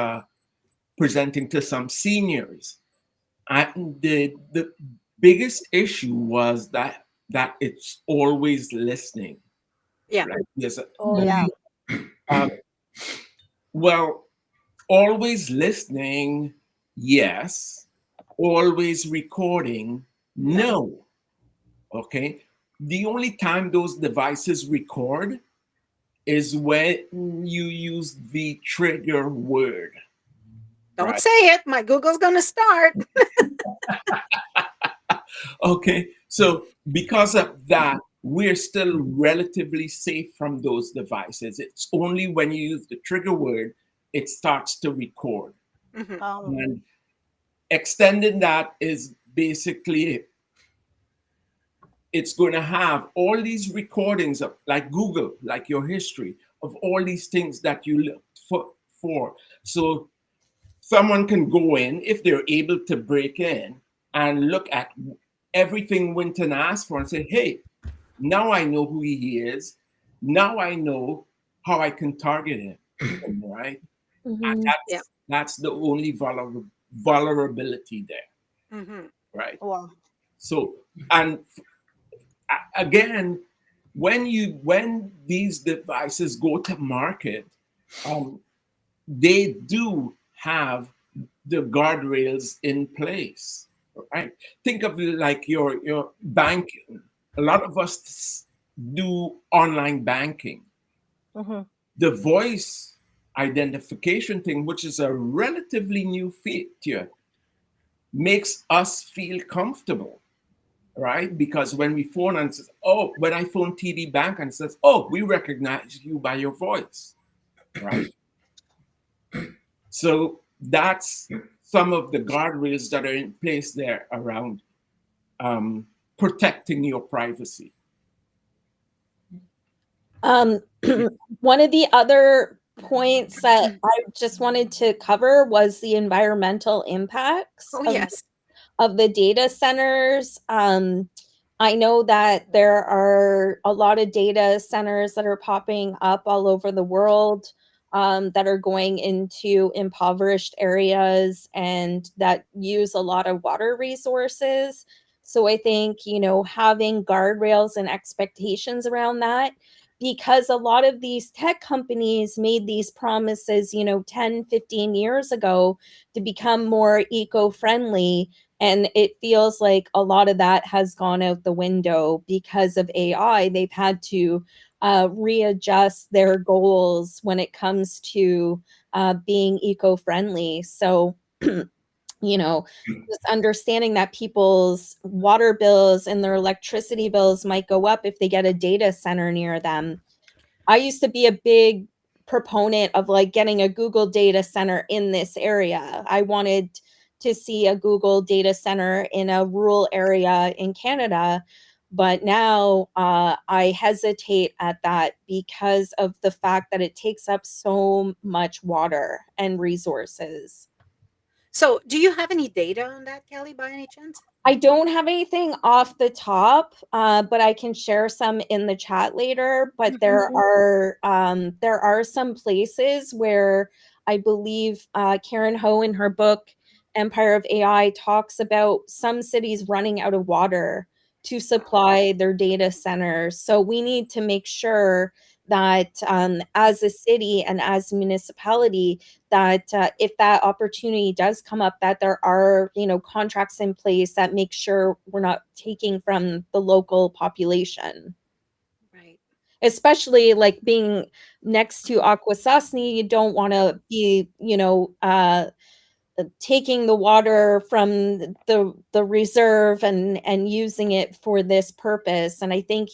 presenting to some seniors. The biggest issue was that it's always listening. Yeah. Right? Yes. Oh yeah. Um, well, always listening, yes. Always recording, No. no. Okay. The only time those devices record is when you use the trigger word, Don't right? say it. My Google's gonna start. Okay. So because of that, we're still relatively safe from those devices. It's only when you use the trigger word, it starts to record. Mhm. And extending that is basically it's going to have all these recordings of like Google, like your history of all these things that you looked for. So someone can go in if they're able to break in and look at everything Winton asked for and say, hey, now I know who he is. Now I know how I can target him, right? And Mhm. Yeah. that's the only vulnerability there, Mhm. right? Well. So, and again, when these devices go to market, um, they do have the guardrails in place, right? Think of it like your banking. A lot of us do online banking. Hmm. The voice identification thing, which is a relatively new feature, makes us feel comfortable, right? Because when we phone and says, oh, when I phone TD Bank and says, oh, we recognize you by your voice, right? So that's some of the guardrails that are in place there around protecting your privacy. One of the other points that I just wanted to cover was the environmental impacts Oh yes. of the data centers. I know that there are a lot of data centers that are popping up all over the world that are going into impoverished areas and that use a lot of water resources. So I think, having guardrails and expectations around that because a lot of these tech companies made these promises, 10, 15 years ago to become more eco-friendly. And it feels like a lot of that has gone out the window because of AI. They've had to readjust their goals when it comes to being eco-friendly. So, just understanding that people's water bills and their electricity bills might go up if they get a data center near them. I used to be a big proponent of like getting a Google data center in this area. I wanted to see a Google data center in a rural area in Canada. But now I hesitate at that because of the fact that it takes up so much water and resources. So, do you have any data on that, Kelly, by any chance? I don't have anything off the top, but I can share some in the chat later. But there are some places where I believe Karen Ho in her book Empire of AI talks about some cities running out of water to supply their data centers. So we need to make sure that as a city and as a municipality, that if that opportunity does come up, that there are contracts in place that make sure we're not taking from the local population, Right. especially like being next to Akwesasne. You don't want to be taking the water from the reserve and using it for this purpose. And I think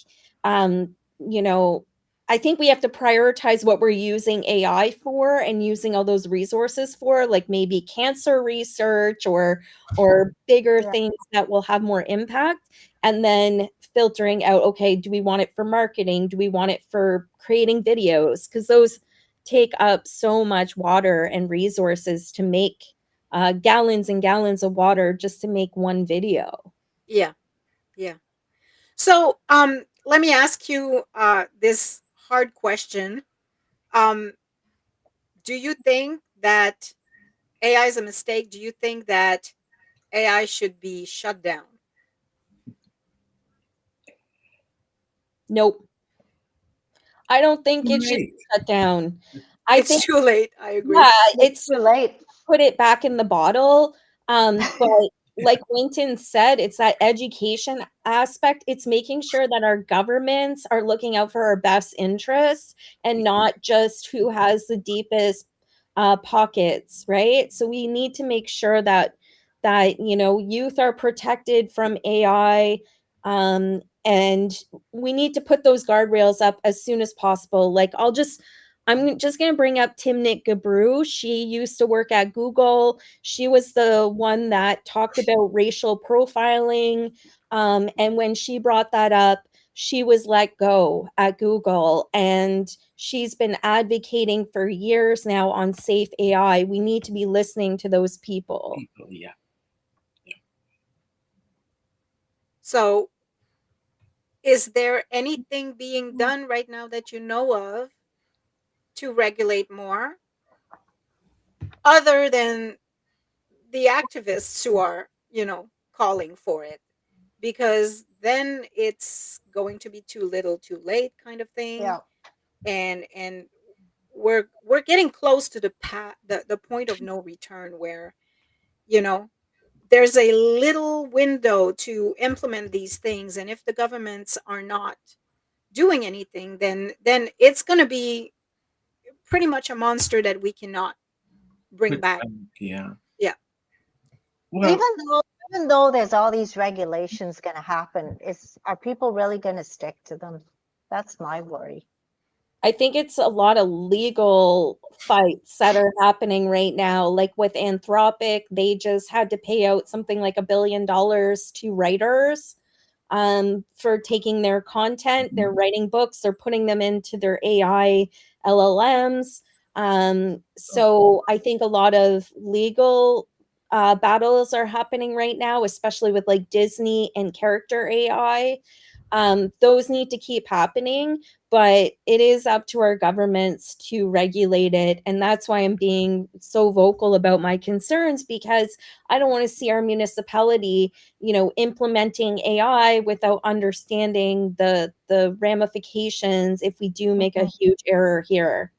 you know I think we have to prioritize what we're using AI for and using all those resources for, like maybe cancer research or bigger Yeah. things that will have more impact, and then filtering out, okay, do we want it for marketing, do we want it for creating videos, because those take up so much water and resources to make gallons and gallons of water just to make one video. Yeah. Yeah. So, let me ask you this hard question. Um, do you think that AI is a mistake? Do you think that AI should be shut down? Nope. I don't think it should Right. be shut down. I think, It's too late. I agree. yeah, It's it's too late. put it back in the bottle. But like Winton said, it's that education aspect. It's making sure that our governments are looking out for our best interests and not just who has the deepest pockets, right? So we need to make sure that youth are protected from AI, and we need to put those guardrails up as soon as possible. Like I'm just going to bring up Timnit Gebru. She used to work at Google. She was the one that talked about racial profiling. And when she brought that up, she was let go at Google. And she's been advocating for years now on safe AI. We need to be listening to those people. People, yeah. So, is there anything being done right now that you know of to regulate more, other than the activists who are, calling for it? Because then it's going to be too little, too late, kind of thing. Yeah. And we're getting close to the point of no return, where you know there's a little window to implement these things, and if the governments are not doing anything, then it's going to be pretty much a monster that we cannot bring But, back. yeah. Yeah. Well, Even though there's all these regulations going to happen, are people really going to stick to them? That's my worry. I think it's a lot of legal fights that are happening right now. Like with Anthropic, they just had to pay out something like $1 billion to writers for taking their content. They're writing books, they're putting them into their AI LLMs. So I think a lot of legal battles are happening right now, especially with like Disney and character AI. Those need to keep happening, but it is up to our governments to regulate it. And that's why I'm being so vocal about my concerns, because I don't want to see our municipality, implementing AI without understanding the ramifications if we do make a huge error here.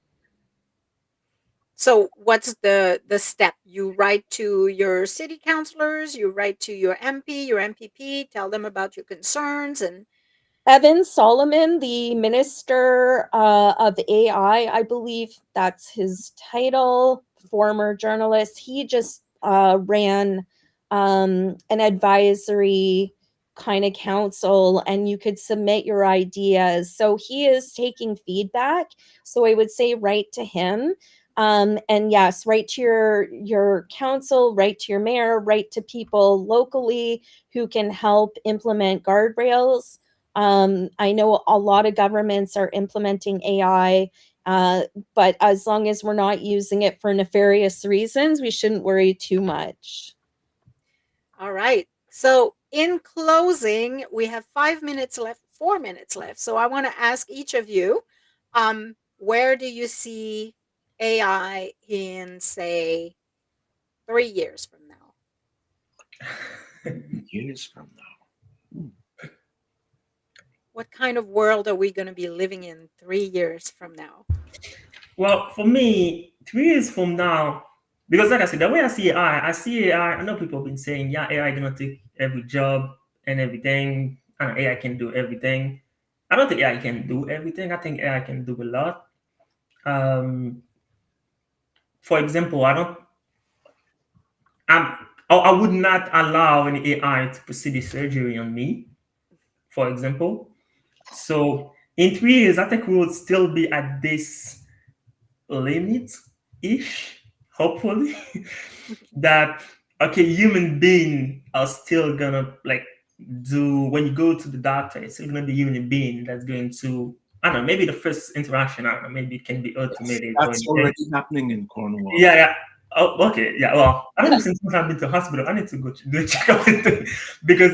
So what's the step? You write to your city councilors, you write to your MP, your MPP, tell them about your concerns, and Evan Solomon, the Minister of AI, I believe that's his title, former journalist, he just ran an advisory kind of council, and you could submit your ideas. So he is taking feedback. So I would say write to him. And yes, write to your council, write to your mayor, write to people locally who can help implement guardrails. I know a lot of governments are implementing AI, but as long as we're not using it for nefarious reasons, we shouldn't worry too much. all right. So in closing, we have 5 minutes left, 4 minutes left. So I want to ask each of you, where do you see AI in, say, 3 years from now? Years from now. What kind of world are we going to be living in 3 years from now? Well, for me, 3 years from now, because like I said, the way I see AI, I know people have been saying, yeah, AI gonna take every job and everything. And AI can do everything. I don't think AI can do everything. I think AI can do a lot. For example, I would not allow an AI to proceed the surgery on me, for example. So in 3 years, I think we will still be at this limit-ish, hopefully, that okay, human being are still gonna do when you go to the doctor, it's still gonna be human being that's going to, I don't know, maybe the first interaction, I don't know, maybe it can be automated or That's anything. already happening in Cornwall. Yeah. Oh, okay. Yeah. Well, I don't know, since I've been to hospital, I need to go do a checkup because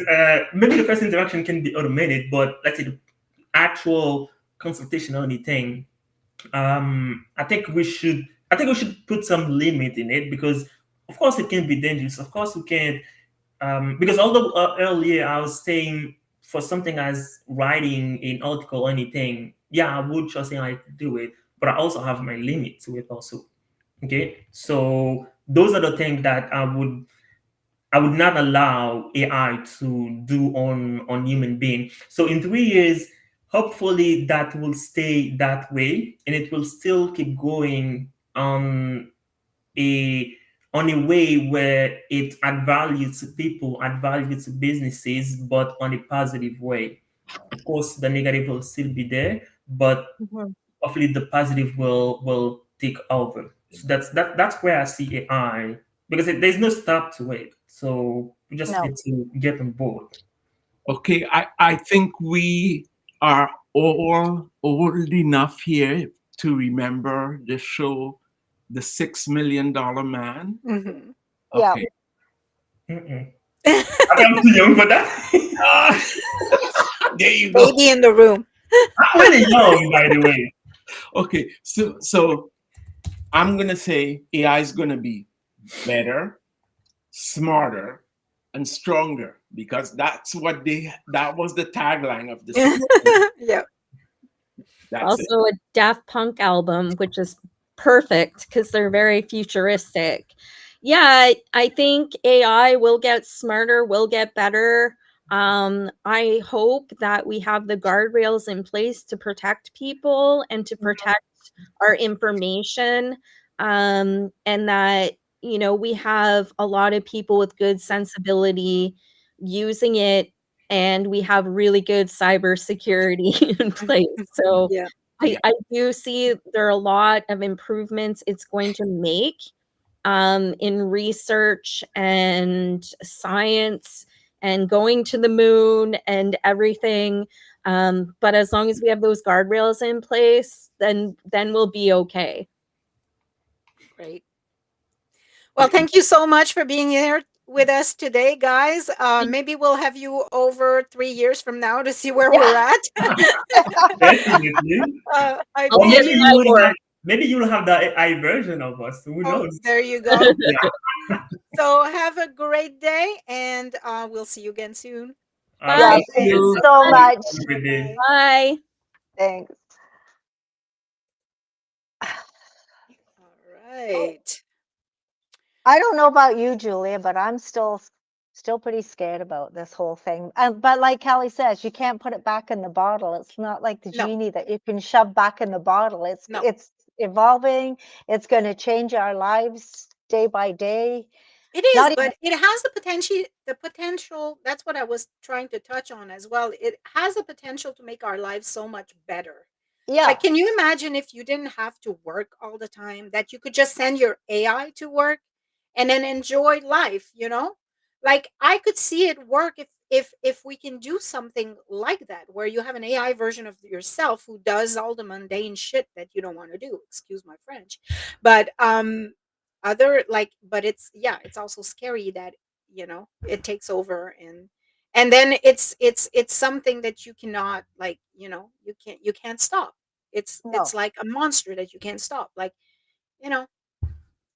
maybe the first interaction can be automated, but let's say the actual consultation or anything, I think we should put some limit in it, because of course it can be dangerous. Of course we can, because although earlier I was saying for something as writing an article or anything, yeah, I would trust AI to do it, but I also have my limit to it also. Okay, so those are the things that I would not allow AI to do on human being. So in 3 years, hopefully that will stay that way, and it will still keep going on a way where it add value to people, add value to businesses, but on a positive way. Of course, the negative will still be there, but hopefully the positive will take over. So that's where I see AI, because there's no stop to it. So we just No. need to get on board. Okay, I think we are all old enough here to remember the show, The $6 Million Man. Mm-hmm. Yeah. Okay. I'm too young for that. There you go. Baby in the room. I'm really young, by the way. Okay, so I'm gonna say AI is gonna be better, smarter, and stronger, because that was the tagline of the show. Yeah. That's Also a Daft Punk album, which is perfect because they're very futuristic. Yeah, I think AI will get smarter, will get better. I hope that we have the guardrails in place to protect people and to protect our information, and that we have a lot of people with good sensibility using it, and we have really good cybersecurity in place. So Yeah. I do see there are a lot of improvements it's going to make in research and science and going to the moon and everything. But as long as we have those guardrails in place, then we'll be okay. Great. Well, thank you so much for being here with us today, guys. Maybe we'll have you over 3 years from now to see where Yeah. we're at. Definitely. I I'll Or bid pitch maybe you. my you will work. have maybe you will have the AI version of us. Who Oh, knows? there you go. Yeah. So have a great day, and we'll see you again soon. All Yeah, Bye. right. thank you Cheers. so Bye. much. Have a good day. Bye. Bye. Thanks. All right. I don't know about you, Julia, but I'm still pretty scared about this whole thing. But like Kelly says, you can't put it back in the bottle. It's not like the No, genie that you can shove back in the bottle. It's no. it's evolving. It's going to change our lives day by day. It is, Not even but it has the potential. The potential. That's what I was trying to touch on as well. It has the potential to make our lives so much better. yeah, Like, can you imagine if you didn't have to work all the time, that you could just send your AI to work and then enjoy life, you know? Like, I could see it work if we can do something like that, where you have an AI version of yourself who does all the mundane shit that you don't want to do. Excuse my French. But other like but it's yeah, it's also scary that, it takes over, and then it's something that you cannot, like, you can't stop. It's no. like a monster that you can't stop, like, you know Yeah,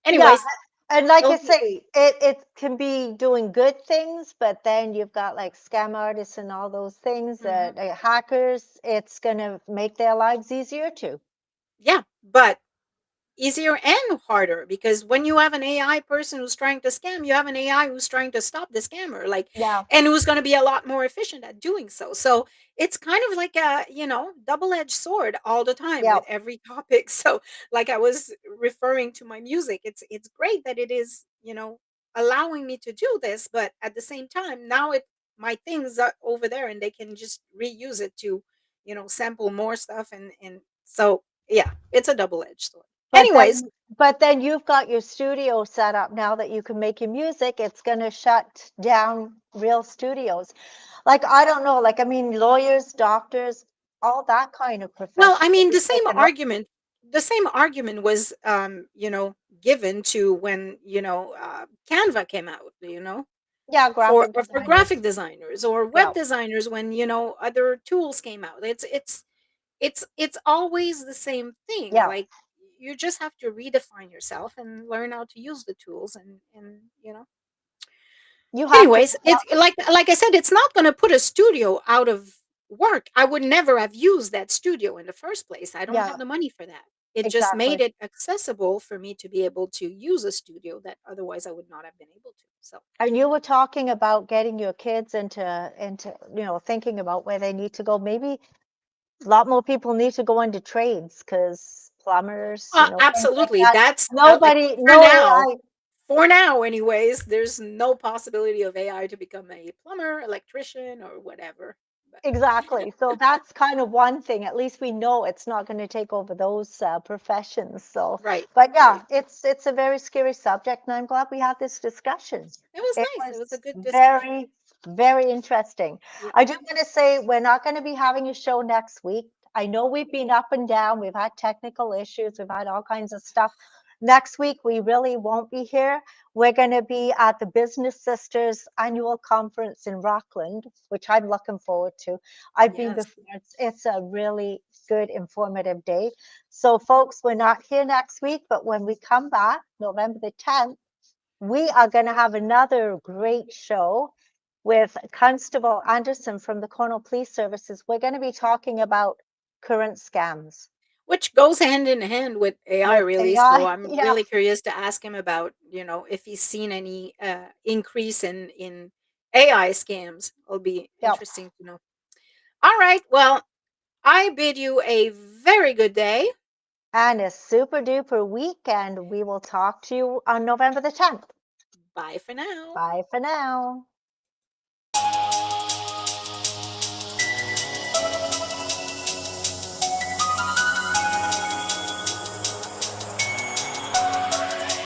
anyways. and like I it'll be- say, it can be doing good things, but then you've got like scam artists and all those things Mhm. that hackers. It's going to make their lives easier too. Yeah, but easier and harder, because when you have an AI person who's trying to scam, you have an AI who's trying to stop the scammer, like, Yeah, and who's going to be a lot more efficient at doing so. So it's kind of like a, double-edged sword all the time yeah. with every topic. So, like I was referring to my music, it's great that it is, allowing me to do this, but at the same time, now my things are over there and they can just reuse it to, sample more stuff, and so yeah, it's a double-edged sword. But Anyways, then you've got your studio set up now that you can make your music. It's going to shut down real studios. Like, I don't know, like, I mean, lawyers, doctors, all that kind of well, profession I will mean, be taken up. the same argument was, given to when, Canva came out, Yeah, for graphic or for designers. graphic designers or Yeah, web designers, when, other tools came out. It's always the same thing. yeah. Like, you just have to redefine yourself and learn how to use the tools, and. You have to, Anyways, it's like I said, it's not going to put a studio out of work. I would never have used that studio in the first place. I don't yeah, have the money for that. It just exactly. made it accessible for me to be able to use a studio that otherwise I would not have been able to. So, And you were talking about getting your kids into thinking about where they need to go. Maybe a lot more people need to go into trades because plumbers, things like absolutely. that. That's like, Nobody, for no now. AI. For now, anyways, there's no possibility of AI to become a plumber, electrician, or whatever. But Exactly. So that's kind of one thing. At least we know it's not going to take over those professions. So, right, but yeah, right. it's a very scary subject, and I'm glad we had this discussion. It was It nice. It was a was good discussion. very, very interesting. Yeah. I do want to say we're not going to be having a show next week. I know we've been up and down. We've had technical issues. We've had all kinds of stuff. Next week, we really won't be here. We're going to be at the Business Sisters annual conference in Rockland, which I'm looking forward to. I've been Yes. before. It's a really good, informative day. So, folks, we're not here next week, but when we come back, November the 10th, we are going to have another great show with Constable Anderson from the Cornwall Police Services. We're going to be talking about current scams Which goes hand in hand with AI, with really. So AI. I'm Yeah, really curious to ask him about, if he's seen any increase in AI scams. It'll be yeah. interesting to know. All right. Well, I bid you a very good day. And a super duper weekend. We will talk to you on November the 10th. Bye for now. Bye for now.